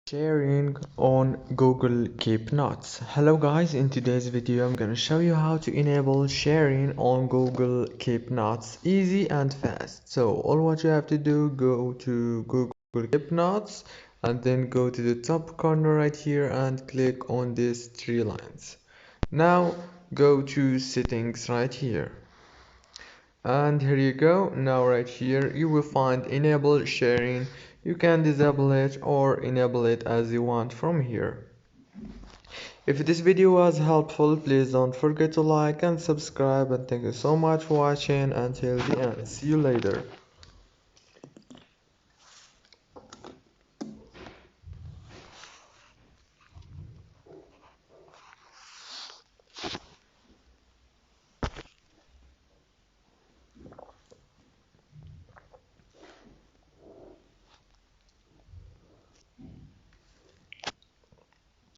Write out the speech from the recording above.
Sharing on Google Keep Notes. Hello guys, in today's video I'm gonna show you how to enable sharing on Google Keep Notes easy and fast. So all what you have to do, go to Google Keep Notes and then go to the top corner right here and click on these three lines. Now go to settings right here. And here you go. Now right here you will find enable sharing. You can disable it or enable it as you want from here. If this video was helpful, please don't forget to like and subscribe, and thank you so much for watching until the end. See you later.